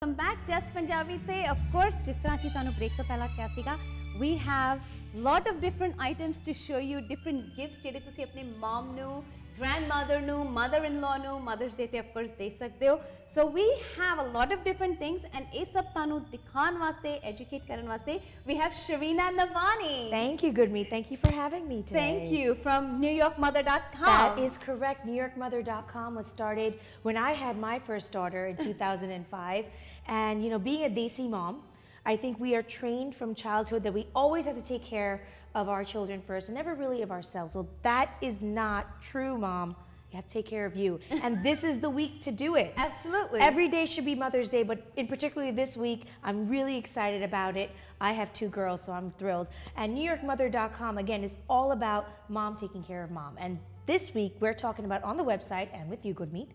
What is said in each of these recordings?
Welcome back, Just Punjabi te. Of course, जिस तरह से तानु break तो पहला क्या सीगा, we have lot of different items to show you, different gifts जेडे तुसी अपने mom nu, grandmother nu, mother-in-law nu, Mother's Day te of course दे सकते हो. So we have a lot of different things, and ये सब तानु दिखान वास्ते, educate करन वास्ते, we have Sherrina Bellani. Thank you, Gurmeet. Thank you for having me today. Thank you, from NewYorkMother.com. That is correct. NewYorkMother.com was started when I had my first daughter in 2005. And you know, being a Desi mom, I think we are trained from childhood that we always have to take care of our children first and never really of ourselves. Well, that is not true, Mom. You have to take care of you. And this is the week to do it. Absolutely. Every day should be Mother's Day, but in particularly this week, I'm really excited about it. I have 2 girls, so I'm thrilled. And NewYorkMother.com, again, is all about mom taking care of mom. And this week, we're talking about on the website, and with you, Gurmeet,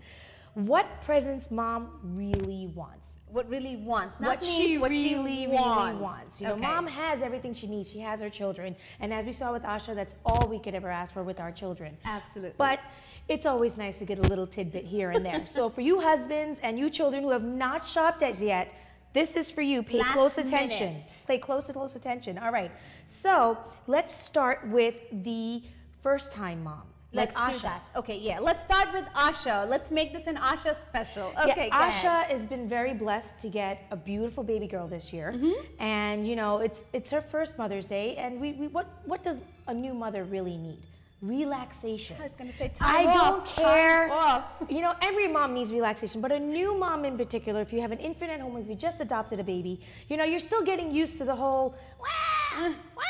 what presents mom really wants. What really wants, not what needs, she what she really wants. You know, mom has everything she needs. She has her children. And as we saw with Asha, that's all we could ever ask for with our children. Absolutely. But it's always nice to get a little tidbit here and there. So for you husbands and you children who have not shopped as yet, this is for you. Pay close attention. Pay close attention. All right. So let's start with the first time mom. Let's do that. Okay, yeah. Let's start with Asha. Let's make this an Asha special. Okay, yeah, Asha has been very blessed to get a beautiful baby girl this year, and you know it's her first Mother's Day. And what does a new mother really need? Relaxation. I was going to say time off. I don't care. Time off. You know, every mom needs relaxation, but a new mom in particular, if you have an infant at home, if you just adopted a baby, you know, you're still getting used to the whole wah, wah.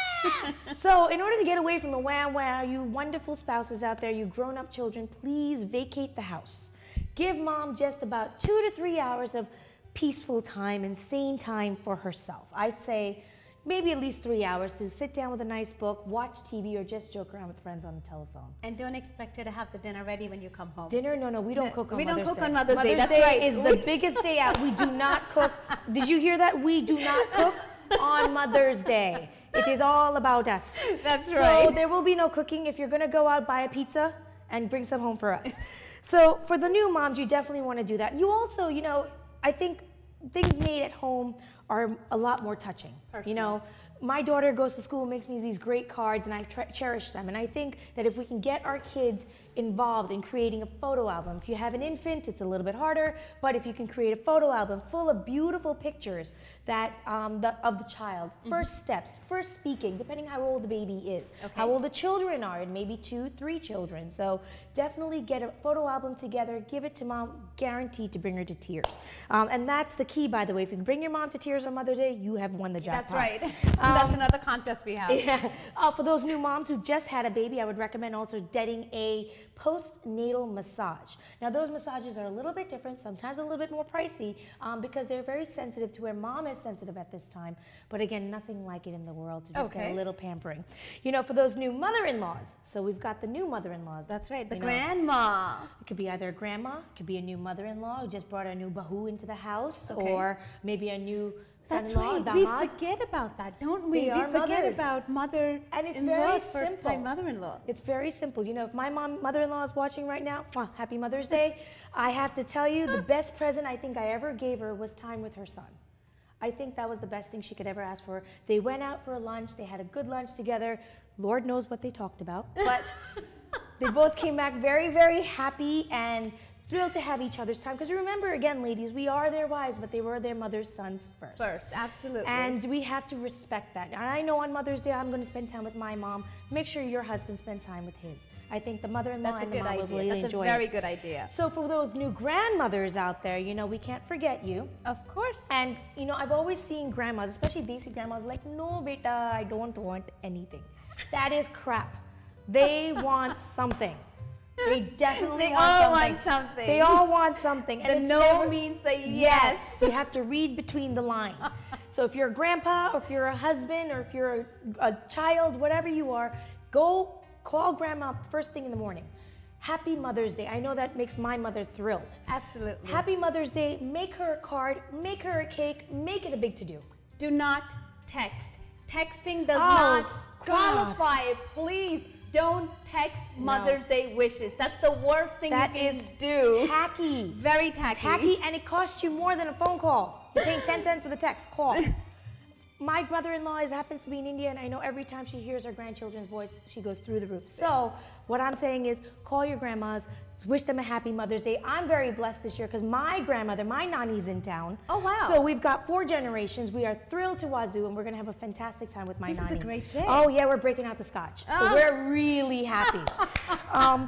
So in order to get away from the wah wah, you wonderful spouses out there, you grown-up children, please vacate the house. Give mom just about 2 to 3 hours of peaceful time and sane time for herself. I'd say maybe at least 3 hours to sit down with a nice book, watch TV, or just joke around with friends on the telephone. And don't expect her to have the dinner ready when you come home. Dinner? No, we don't cook on Mother's Day. We don't cook on Mother's Day. That's right. Mother's Day is the biggest day out. We do not cook. Did you hear that? We do not cook on Mother's Day. It is all about us. That's right. So there will be no cooking. If you're going to go out, buy a pizza and bring some home for us. So for the new moms, you definitely want to do that. You also, you know, I think things made at home are a lot more touching. Personally. You know, my daughter goes to school, makes me these great cards, and I cherish them. And I think that if we can get our kids involved in creating a photo album, if you have an infant, it's a little bit harder, but if you can create a photo album full of beautiful pictures that of the child, first steps, first speaking, depending how old the baby is, how old the children are, and maybe 2, 3 children. So definitely get a photo album together, give it to mom, guaranteed to bring her to tears. And that's the key, by the way. If you can bring your mom to tears on Mother's Day, you have won the jackpot. That's right. That's another contest we have. Yeah. For those new moms who just had a baby, I would recommend also getting a postnatal massage. Now those massages are a little bit different, sometimes a little bit more pricey, because they're very sensitive to where mom is sensitive at this time. But again, nothing like it in the world to just get a little pampering. You know, for those new mother-in-laws, so we've got the new mother-in-laws. That's right, the grandma. It could be either a grandma, it could be a new mother-in-law who just brought a new bahu into the house, or maybe a new That's right. We forget about that, don't we? We forget about mother-in-law's first-time mother-in-law. It's very simple. You know, if my mother-in-law is watching right now, happy Mother's Day. I have to tell you, the best present I think I ever gave her was time with her son. I think that was the best thing she could ever ask for. They went out for a lunch. They had a good lunch together. Lord knows what they talked about. But they both came back very, very happy and thrilled to have each other's time. Because remember, again, ladies, we are their wives, but they were their mother's sons first. First, absolutely. And we have to respect that. And I know on Mother's Day, I'm going to spend time with my mom. Make sure your husband spends time with his. I think the mother-in-law and the mom will really enjoy it. That's a very good idea. So for those new grandmothers out there, you know, we can't forget you. Of course. And, you know, I've always seen grandmas, especially Desi grandmas, like, no, beta, I don't want anything. That is crap. They want something. They definitely want something. They all want something. And the no means a yes. You have to read between the lines. So if you're a grandpa, or if you're a husband, or if you're a child, whatever you are, go call grandma first thing in the morning. Happy Mother's Day. I know that makes my mother thrilled. Absolutely. Happy Mother's Day. Make her a card, make her a cake, make it a big to-do. Do not text. Texting does not qualify. Please don't text Mother's Day wishes. That's the worst thing you can do. Tacky. Very tacky. Tacky, and it costs you more than a phone call. You're paying 10 cents for the text. Call. My mother-in-law happens to be in India, and I know every time she hears her grandchildren's voice, she goes through the roof. So what I'm saying is, call your grandmas, wish them a happy Mother's Day. I'm very blessed this year because my grandmother, my nani's in town. Oh, wow. So we've got 4 generations. We are thrilled to wazoo, and we're going to have a fantastic time with my nani. This is a great day. Oh, yeah, we're breaking out the scotch. So we're really happy.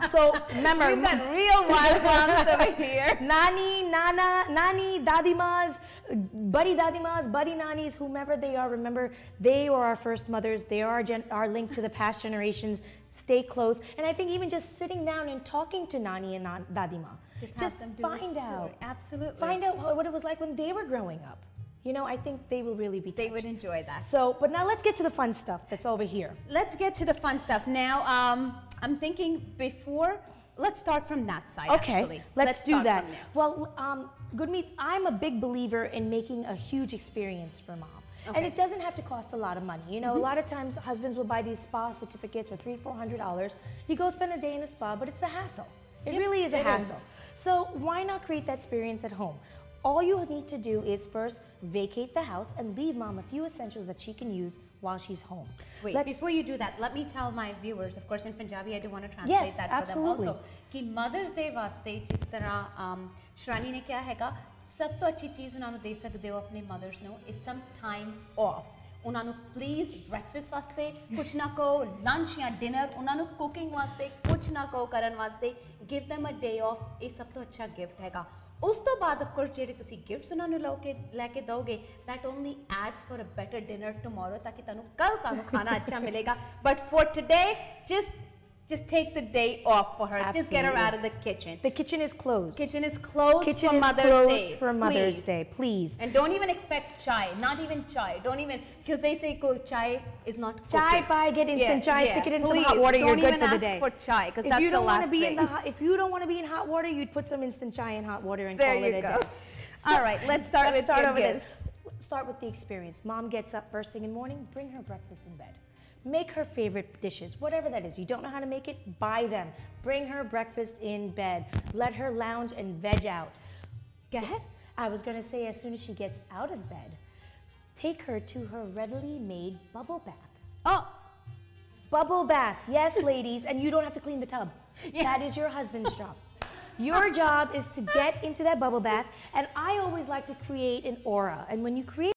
So remember, We've got real wild moms over here. Nani, Nana, Nani, Dadimas, Buddy Dadimas, Buddy Nanis, whomever they are, remember, they were our first mothers. They are our link to the past generations. Stay close. And I think even just sitting down and talking to Nani and Dadima. Just find out. Absolutely. Find out what it was like when they were growing up. You know, I think they will really be touched. They would enjoy that. So, but now let's get to the fun stuff that's over here. Let's get to the fun stuff. Now, I'm thinking let's start from that side, okay, actually. let's do that. Well, Gurmeet, I'm a big believer in making a huge experience for mom. Okay. And it doesn't have to cost a lot of money. You know, a lot of times husbands will buy these spa certificates for $300–400. You go spend a day in a spa, but it's a hassle. It really is a hassle. So why not create that experience at home? All you need to do is first vacate the house and leave mom a few essentials that she can use while she's home. Wait, before you do that, let me tell my viewers, of course in Punjabi, I do want to translate that for them also. कि Mother's Day वास्ते जिस तरह शरानी ने क्या हैगा सब तो अच्छी चीज़ उन्होंने दे सकते हो अपने mothers ਨੂੰ is some time off. ਉਹਨਾਂ ਨੂੰ ਪਲੀਜ਼ ਬ੍ਰੈਕਫਾਸਟ ਵਾਸਤੇ ਕੁਛ ਨਾ ਕਹੋ, ਲੰਚ ਜਾਂ ਡਿਨਰ, ਉਹਨਾਂ ਨੂੰ ਕੁਕਿੰਗ ਵਾਸਤੇ ਕੁਛ ਨਾ ਕਹੋ ਕਰਨ ਵਾਸਤੇ, give them a day off. ਇਹ ਸਭ ਤੋਂ ਅੱਛਾ ਗਿਫਟ ਹੈਗਾ. ਉਸ ਤੋਂ ਬਾਅਦ of course ਜਿਹੜੇ ਤੁਸੀਂ ਗਿਫਟਸ ਉਹਨਾਂ ਨੂੰ ਲੈ ਕੇ ਦੋਗੇ, that only adds for a better dinner tomorrow ਤਾਂ ਕਿ ਤੁਹਾਨੂੰ ਕੱਲ ਤੁਹਾਨੂੰ ਖਾਣਾ ਅੱਛਾ ਮਿਲੇਗਾ. But for today, just take the day off for her. Absolutely. Just get her out of the kitchen. The kitchen is closed. Kitchen is closed for Mother's Day. For Mother's Day, please. And don't even expect chai. Not even chai. Don't even, because they say chai is not cooking. Chai pie, get instant chai, stick it in some hot water, you're good for the day. Don't even ask for chai, because that's the last thing. If you don't want to be in hot water, you'd put some instant chai in hot water and call it a day. So, all right, let's start with Start with the experience. Mom gets up first thing in the morning, bring her breakfast in bed. Make her favorite dishes, whatever that is. You don't know how to make it? Buy them. Bring her breakfast in bed. Let her lounge and veg out. Go ahead. I was going to say as soon as she gets out of bed, take her to her readily made bubble bath. Oh! Bubble bath. Yes, ladies. And you don't have to clean the tub. Yeah. That is your husband's job. Your job is to get into that bubble bath. And I always like to create an aura. And when you create